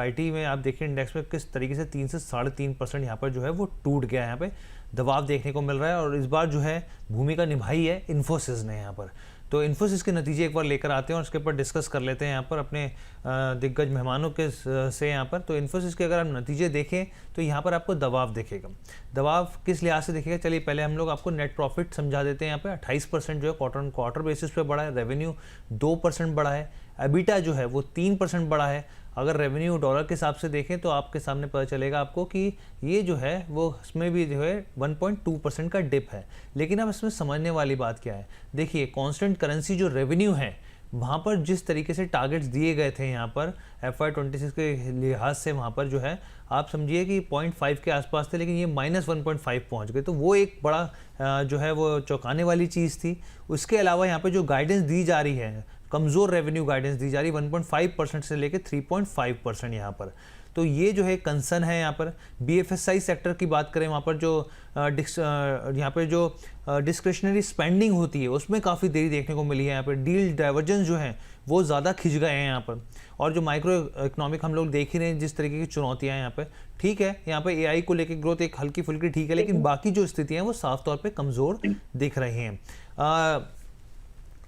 IT में आप देखिए इंडेक्स में किस तरीके से 3 से 3.5% यहाँ पर जो है वो टूट गया है, यहाँ पे दबाव देखने को मिल रहा है। और इस बार जो है भूमिका निभाई है इन्फोसिस ने यहाँ पर। तो इन्फोसिस के नतीजे एक बार लेकर आते हैं और उसके ऊपर डिस्कस कर लेते हैं यहाँ पर अपने दिग्गज मेहमानों के से यहाँ पर। तो इन्फोसिस के अगर हम नतीजे देखें तो यहाँ पर आपको दबाव दिखेगा। दबाव किस लिहाज से दिखेगा, चलिए पहले हम लोग आपको नेट प्रॉफिट समझा देते हैं। यहाँ पे 28% जो है क्वार्टर ऑन क्वार्टर बेसिस पे बढ़ा है, रेवेन्यू 2% बढ़ा है, एबिटा जो है वो 3% बढ़ा है। अगर रेवेन्यू डॉलर के हिसाब से देखें तो आपके सामने पता चलेगा आपको कि ये जो है वो इसमें भी जो है 1.2% का डिप है। लेकिन अब इसमें समझने वाली बात क्या है, देखिए कांस्टेंट करेंसी जो रेवेन्यू है वहाँ पर जिस तरीके से टारगेट्स दिए गए थे यहाँ पर FY26 के लिहाज से, वहाँ पर जो है आप समझिए कि 0.5 के आसपास थे, लेकिन ये -1.5 पहुँच गए। तो वो एक बड़ा जो है वो चौंकाने वाली चीज़ थी। उसके अलावा यहाँ पे जो गाइडेंस दी जा रही है, कमज़ोर रेवेन्यू गाइडेंस दी जा रही है 1.5% से लेकर 3.5% यहाँ पर। तो ये जो है कंसर्न है यहाँ पर। BFSI सेक्टर की बात करें, वहाँ पर जो यहाँ पर जो डिस्क्रिशनरी स्पेंडिंग होती है उसमें काफ़ी देरी देखने को मिली है। यहाँ पर डील डाइवर्जेंस जो हैं वो ज़्यादा खिंच गए हैं यहाँ पर। और जो माइक्रो इकोनॉमिक हम लोग देख ही रहे हैं जिस तरीके की चुनौतियाँ हैं यहाँ पर, ठीक है यहाँ पर AI को लेकर ग्रोथ एक हल्की फुल्की ठीक है, लेकिन बाकी जो स्थितियाँ हैं वो साफ तौर पर कमज़ोर दिख रही हैं।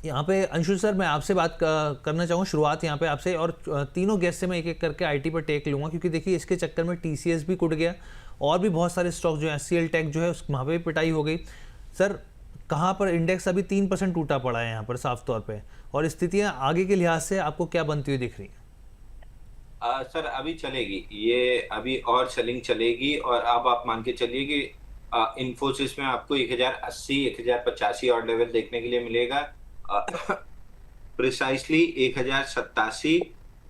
यहाँ पे अंशुल सर मैं आपसे बात करना चाहूँगा शुरुआत यहाँ पे आपसे, और तीनों गेस्ट से मैं एक एक करके आईटी पर टेक लूँगा, क्योंकि देखिए इसके चक्कर में TCS भी कुट गया और भी बहुत सारे स्टॉक जो है SCL टेक जो है उस वहाँ पे पिटाई हो गई। सर कहाँ पर इंडेक्स अभी 3% टूटा पड़ा है यहाँ पर साफ तौर पे, और स्थितियाँ आगे के लिहाज से आपको क्या बनती हुई दिख रही हैं? सर अभी चलेगी, ये अभी और सेलिंग चलेगी। और अब आप मान के चलिए कि इन्फोसिस में आपको 1080 1085 और लेवल देखने के लिए मिलेगा। प्रिसाइसली 1087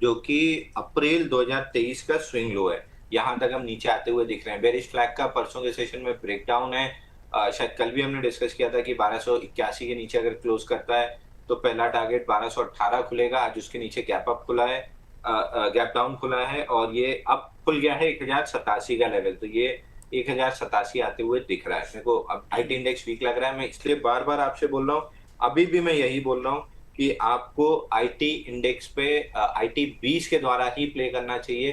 जो कि अप्रैल 2023 का स्विंग लो है, यहाँ तक हम नीचे आते हुए दिख रहे हैं। बेरिश फ्लैग का परसों के सेशन में ब्रेकडाउन है। शायद कल भी हमने डिस्कस किया था कि 1281 के नीचे अगर क्लोज करता है तो पहला टारगेट 1218 खुलेगा। आज उसके नीचे गैप अप खुला है, गैप डाउन खुला है और ये अब खुल गया है 1087 का लेवल। तो ये 1087 आते हुए दिख रहा है मेरे को। अब आईटी इंडेक्स वीक लग रहा है, मैं इसलिए बार बार आपसे बोल रहा हूँ, अभी भी मैं यही बोल रहा हूँ कि आपको आईटी इंडेक्स पे आईटी 20 के द्वारा ही प्ले करना चाहिए।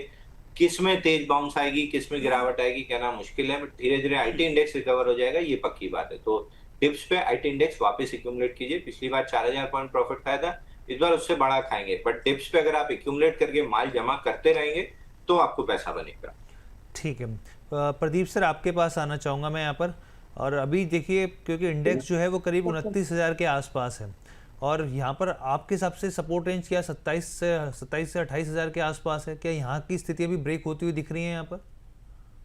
किस में तेज बाउंस आएगी, किस में गिरावट आएगी कहना मुश्किल है, बट धीरे धीरे आईटी इंडेक्स रिकवर हो जाएगा, ये पक्की बात है। तो टिप्स पे आईटी इंडेक्स वापस एक्यूमुलेट कीजिए। पिछली बार 4000 पॉइंट प्रॉफिट खाया था, इस बार उससे बड़ा खाएंगे, बट टिप्स पे अगर आप एक्यूमुलेट करके माल जमा करते रहेंगे तो आपको पैसा बनेगा। ठीक है प्रदीप सर, आपके पास आना चाहूँगा मैं यहाँ पर। और अभी देखिए क्योंकि इंडेक्स जो है वो करीब 29,000 के आसपास है, और यहाँ पर आपके हिसाब से सपोर्ट रेंज क्या 27 से 28,000 के आसपास है, क्या यहाँ की स्थिति अभी ब्रेक होती हुई दिख रही है यहाँ पर?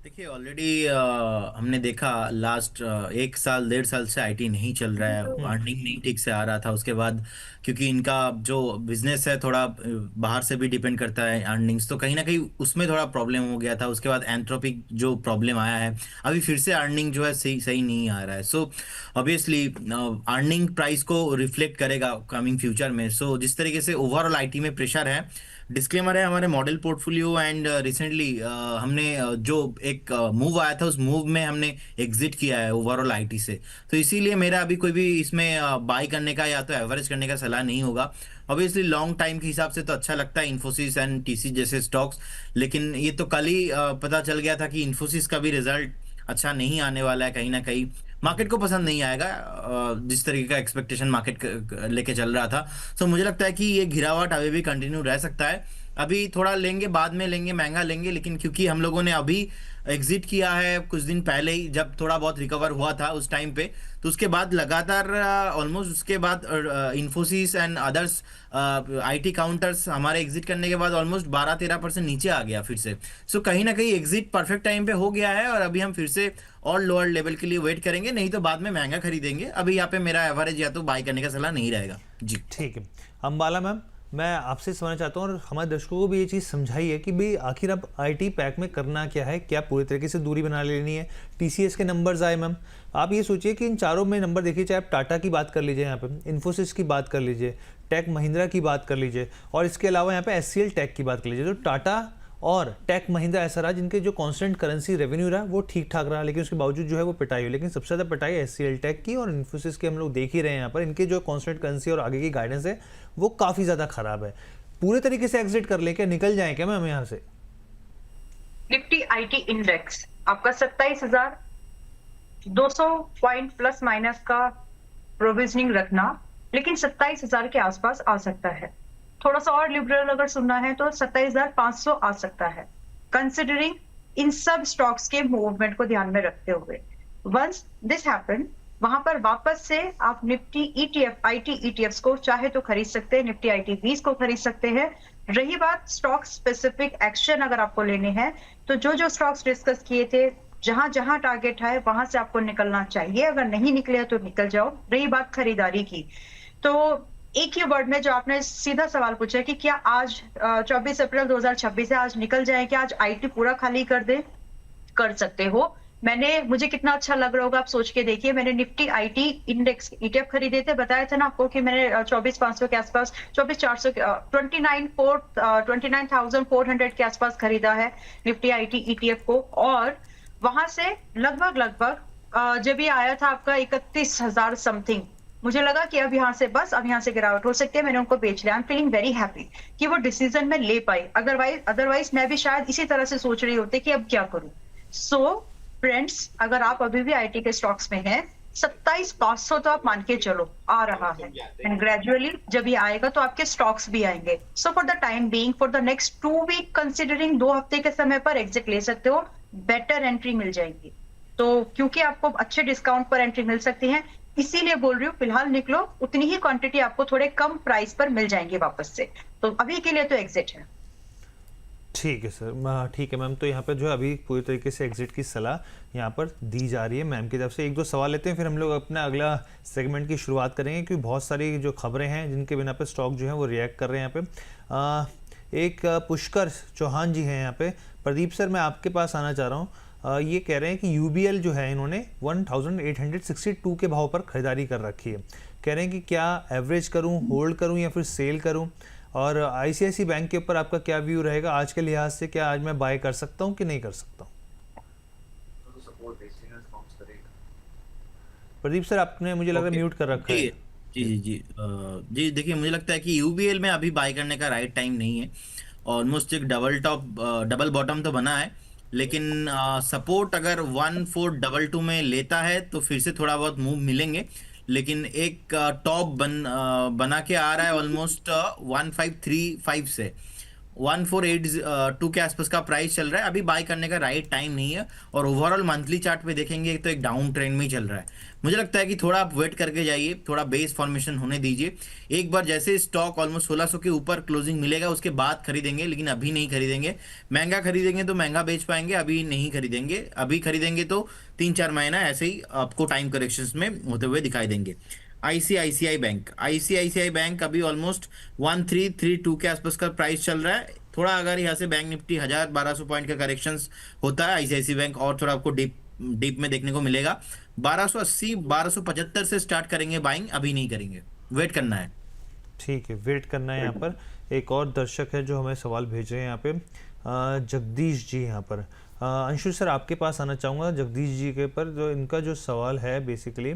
देखिए ऑलरेडी हमने देखा लास्ट 1 साल 1.5 साल से आईटी नहीं चल रहा है, अर्निंग नहीं ठीक से आ रहा था। उसके बाद क्योंकि इनका जो बिजनेस है थोड़ा बाहर से भी डिपेंड करता है अर्निंग्स, तो कहीं ना कहीं उसमें थोड़ा प्रॉब्लम हो गया था। उसके बाद एंथ्रोपिक जो प्रॉब्लम आया है, अभी फिर से अर्निंग जो है सही नहीं आ रहा है। सो ऑब्वियसली अर्निंग प्राइस को रिफ्लेक्ट करेगा कमिंग फ्यूचर में। सो जिस तरीके से ओवरऑल आईटी में प्रेशर है, डिस्क्लेमर है हमारे मॉडल पोर्टफोलियो एंड रिसेंटली हमने जो एक मूव आया था उस मूव में हमने एग्जिट किया है ओवरऑल आईटी से। तो इसीलिए मेरा अभी कोई भी इसमें बाई करने का या तो एवरेज करने का सलाह नहीं होगा। ऑब्वियसली लॉन्ग टाइम के हिसाब से तो अच्छा लगता है इन्फोसिस एंड टीसी जैसे स्टॉक्स, लेकिन ये तो कल ही पता चल गया था कि इन्फोसिस का भी रिजल्ट अच्छा नहीं आने वाला है। कहीं ना कहीं मार्केट को पसंद नहीं आएगा जिस तरीके का एक्सपेक्टेशन मार्केट लेके चल रहा था। सो मुझे लगता है कि ये गिरावट अभी भी कंटिन्यू रह सकता है। अभी थोड़ा लेंगे, बाद में लेंगे, महंगा लेंगे, लेकिन क्योंकि हम लोगों ने अभी एग्जिट किया है कुछ दिन पहले ही, जब थोड़ा बहुत रिकवर हुआ था उस टाइम पे, तो उसके बाद लगातार ऑलमोस्ट उसके बाद Infosys and others IT counters हमारे एग्जिट करने के बाद ऑलमोस्ट 12-13% नीचे आ गया फिर से। सो कहीं ना कहीं एग्जिट परफेक्ट टाइम पे हो गया है और अभी हम फिर से और लोअर लेवल के लिए वेट करेंगे, नहीं तो बाद में महंगा खरीदेंगे। अभी यहाँ पे मेरा एवरेज या तो बाई करने का सलाह नहीं रहेगा जी। ठीक है अंबाला मैम, मैं आपसे समझना चाहता हूँ और हमारे दर्शकों को भी ये चीज़ समझाइए कि भाई आखिर अब आईटी पैक में करना क्या है, क्या पूरी तरीके से दूरी बना लेनी है? TCS के नंबर्स आए मैम, आप ये सोचिए कि इन चारों में नंबर देखिए, चाहे आप टाटा की बात कर लीजिए, यहाँ पे इन्फोसिस की बात कर लीजिए, टेक महिंद्रा की बात कर लीजिए, और इसके अलावा यहाँ पे SCL टेक की बात कर लीजिए। तो टाटा और टेक महिंद्रा ऐसा रहा जिनके जो कांस्टेंट करेंसी रेवेन्यू रहा वो ठीक ठाक रहा, लेकिन उसके बावजूद जो है वो पिटाई हुई। लेकिन सबसे ज़्यादा पिटाई SCL टेक की और इन्फोसिस की हम लोग देख ही रहे हैं यहाँ पर। इनके जो कांस्टेंट करेंसी और आगे की गाइडेंस है वो काफ़ी ज़्यादा खराब है। पूरे तरीके से एग्जिट कर ले क्या, निकल जाए क्या मैम यहाँ से? निफ्टी आईटी इंडेक्स आपका 27,200 पॉइंट प्लस माइनस का प्रोविजनिंग रखना, लेकिन 27,000 के आसपास आ सकता है। थोड़ा सा और लिबरल अगर सुनना है तो 27,500 आ सकता है, कंसिडरिंग इन सब स्टॉक्स के मूवमेंट को ध्यान में रखते हुए। वंस दिस हैपन, वहां पर वापस से आप निफ्टी ईटीएफ आईटी ईटीएफ्स को चाहे तो खरीद सकते हैं, निफ्टी आईटी 20 को खरीद सकते हैं। रही बात स्टॉक स्पेसिफिक एक्शन अगर आपको लेने हैं, तो जो जो स्टॉक्स डिस्कस किए थे, जहां जहां टारगेट है वहां से आपको निकलना चाहिए, अगर नहीं निकले तो निकल जाओ। रही बात खरीदारी की, तो एक ही वर्ड में जो आपने सीधा सवाल पूछा कि क्या आज 24 अप्रैल 2026 है, आज निकल जाए, क्या आज आईटी पूरा खाली कर दे? कर सकते हो। मुझे कितना अच्छा लग रहा होगा आप सोच के देखिए, मैंने निफ्टी आईटी इंडेक्स ईटीएफ खरीदे थे, बताया था ना आपको कि मैंने 24,500 के आसपास, 24,400 29,400 के आसपास खरीदा है निफ्टी आईटी ईटीएफ को। और वहां से लगभग जब ये आया था आपका 31,000 समथिंग, मुझे लगा कि अब यहाँ से गिरावट हो सकती है, मैंने उनको बेच लिया। I am feeling very happy कि वो डिसीजन में ले पाई, अदरवाइज मैं भी शायद इसी तरह से सोच रही होती कि अब क्या करूं। सो फ्रेंड्स, अगर आप अभी भी आईटी के स्टॉक्स में हैं, 27,500 तो आप मान के चलो आ रहा है, एंड ग्रेजुअली जब ये आएगा तो आपके स्टॉक्स भी आएंगे। So for the time being, for the next 2 week, considering 2 हफ्ते के समय पर एग्जिट ले सकते हो, बेटर एंट्री मिल जाएगी। तो क्योंकि आपको अच्छे डिस्काउंट पर एंट्री मिल सकती है, इसीलिए बोल रही हूँ फिलहाल निकलो, उतनी ही क्वांटिटी आपको थोड़े कम प्राइस पर मिल जाएंगे वापस से। तो अभी के लिए तो एग्जिट है। ठीक है सर, ठीक है मैम। तो यहाँ पे जो है अभी पूरी तरीके से एग्जिट की सलाह यहाँ पर दी जा रही है मैम की तरफ से। 1-2 सवाल लेते हैं, फिर हम लोग अपना अगला सेगमेंट की शुरुआत करेंगे, क्योंकि बहुत सारी जो खबरें हैं जिनके बिना पे स्टॉक जो है वो रिएक्ट कर रहे हैं यहाँ पे। एक पुष्कर चौहान जी हैं यहाँ पे। प्रदीप सर, मैं आपके पास आना चाह रहा हूँ। ये कह रहे हैं कि यूबीएल जो है इन्होंने 1862 के भाव पर खरीदारी कर रखी है। कह रहे हैं कि क्या एवरेज करूं, होल्ड करूं या फिर सेल करूं, और आईसीआईसी बैंक के ऊपर आपका क्या व्यू रहेगा आज के लिहाज से? क्या आज मैं बाय कर सकता हूं कि नहीं कर सकता हूं? प्रदीप सर, आपने मुझे लग रहा है म्यूट कर रखा है। जी देखिए, मुझे लगता है कि यूबीएल में अभी बाय करने का राइट टाइम नहीं है। ऑलमोस्ट एक डबल बॉटम तो बना है, लेकिन सपोर्ट अगर 1422 में लेता है तो फिर से थोड़ा बहुत मूव मिलेंगे, लेकिन एक टॉप बना के आ रहा है ऑलमोस्ट 1535 से 1482 के आसपास का प्राइस चल रहा है। अभी बाय करने का राइट टाइम नहीं है, और ओवरऑल मंथली चार्ट पे देखेंगे तो एक डाउन ट्रेंड में ही चल रहा है। मुझे लगता है कि थोड़ा आप वेट करके जाइए, थोड़ा बेस फॉर्मेशन होने दीजिए। एक बार जैसे स्टॉक ऑलमोस्ट 1600 के ऊपर क्लोजिंग मिलेगा उसके बाद खरीदेंगे, लेकिन अभी नहीं खरीदेंगे। महंगा खरीदेंगे तो महंगा बेच पाएंगे, अभी नहीं खरीदेंगे। अभी खरीदेंगे तो 3-4 महीना ऐसे ही आपको टाइम करेक्शंस में होते हुए दिखाई देंगे। आईसीआईसीआई बैंक अभी ऑलमोस्ट 1332 के आसपास का प्राइस चल रहा है। थोड़ा अगर यहाँ से बैंक निफ्टी 1000-1200 पॉइंट का करेक्शंस होता है आईसीआईसीआई बैंक, और थोड़ा आपको डीप में देखने को मिलेगा। 1280-1275 से स्टार्ट करेंगे बाइंग, अभी नहीं करेंगे, वेट करना है। ठीक है, वेट करना है। यहाँ पर एक और दर्शक है जो हमें सवाल भेज रहे हैं यहाँ पे, जगदीश जी यहाँ पर। अंशु सर, आपके पास आना चाहूँगा जगदीश जी के पर। जो इनका जो सवाल है बेसिकली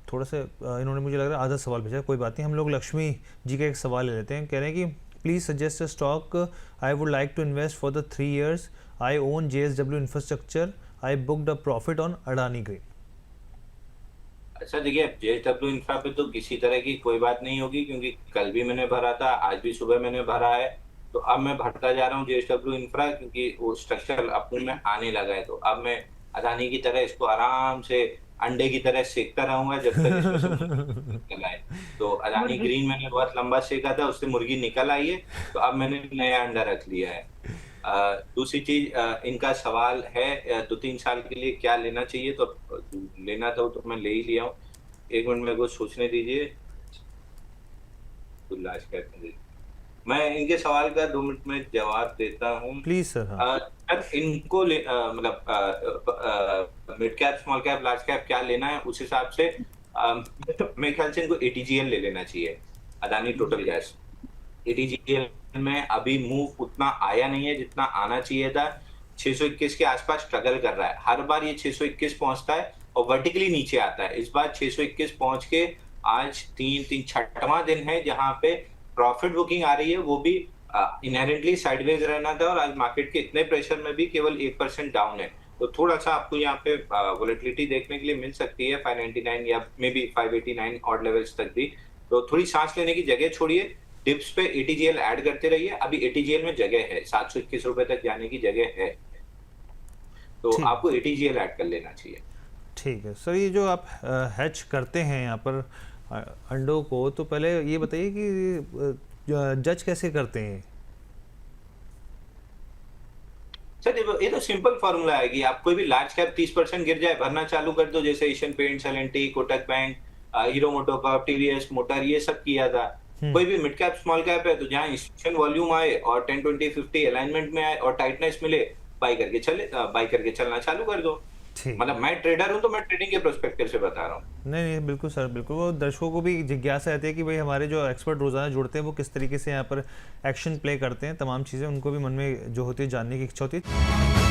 थोड़ा सा इन्होंने मुझे लग रहा है आधा सवाल भेजा, कोई बात नहीं, हम लोग लक्ष्मी जी का एक सवाल ले लेते हैं। कह रहे हैं कि please suggest a stock I would like to invest for the 3 years। I own JSW infrastructure. I booked a profit on Adani Green. अच्छा देखिए, JSW इंफ्रा पे तो किसी तरह की कोई बात नहीं होगी, क्योंकि कल भी मैंने भरा था, आज भी सुबह मैंने भरा है। तो अब मैं भरता जा रहा हूँ JSW इंफ्रा, क्योंकि वो स्ट्रक्चर अपने में आने लगा है। तो अब मैं अदानी की तरह इसको आराम से अंडे की तरह सेकता रहूंगा जब तक इसमें निकल आए। तो अदानी ग्रीन मैंने बहुत लंबा सेका था, उससे मुर्गी निकल आई है, तो अब मैंने नया अंडा रख लिया है। दूसरी चीज, इनका सवाल है 2-3 साल के लिए क्या लेना चाहिए, तो लेना था तो मैं ले ही लिया हूँ। 1 मिनट मेरे को सोचने दीजिए, तो लास्ट कहते हैं मैं इनके सवाल का 2 मिनट में जवाब देता हूँ प्लीज सर। इनको mid cap, small cap, large cap क्या लेना है उस हिसाब से मेरे ख्याल से इनको ATGL ले लेना चाहिए, अदानी टोटल गैस। ATGL में अभी मूव उतना आया नहीं है जितना आना चाहिए था। 621 के आसपास स्ट्रगल कर रहा है, हर बार ये 621 पहुंचता है और वर्टिकली नीचे आता है। इस बार 621 पहुंच के आज 6वां दिन है जहां पे प्रॉफिट बुकिंग आ रही है, वो भी इनहेरेंटली साइडवेज रहना था और आज मार्केट के इतने प्रेशर में भी केवल 1% डाउन है। तो थोड़ा सा आपको यहाँ पे वोलेटिलिटी देखने के लिए मिल सकती है 599 या मे बी 589 ऑड लेवल्स तक भी। तो थोड़ी सांस लेने की जगह छोड़िए, डिप्स पे एटीजीएल ऐड करते रहिए। अभी एटीजीएल में जगह है, 721 रुपए तक जाने की जगह है, तो ठीक। आपको एटीजीएल ऐड कर लेना चाहिए। ठीक है सर, ये जो आप हैच करते हैं यहाँ पर अंडों को, तो पहले ये बताइए कि जज कैसे करते हैं? सर ये तो सिंपल फॉर्मूला है कि आप कोई भी लार्ज कैप 30% गिर जाए भरना चालू कर दो, जैसे Asian paints, L&T, Kotak bank, hero MotoCorp, TVS motor, ये सब किया था। कोई भी मिड कैप स्मॉल कैप है तो जहां इंस्टीट्यूशन वॉल्यूम आए और 10 20 50 अलाइनमेंट में आए और टाइटनेस मिले, बाई करके चलना चालू कर दो। ठीक। मतलब मैं ट्रेडर हूं तो मैं ट्रेडिंग के पर्सपेक्टिव से बता रहा हूँ। नहीं नहीं, बिल्कुल सर, बिल्कुल। वो दर्शकों को भी जिज्ञासा रहती है कि भाई हमारे जो एक्सपर्ट रोज़ाना जुड़ते हैं वो किस तरीके से यहाँ पर एक्शन प्ले करते हैं, तमाम चीज़ें उनको भी मन में जो होती है जानने की इच्छा होती है।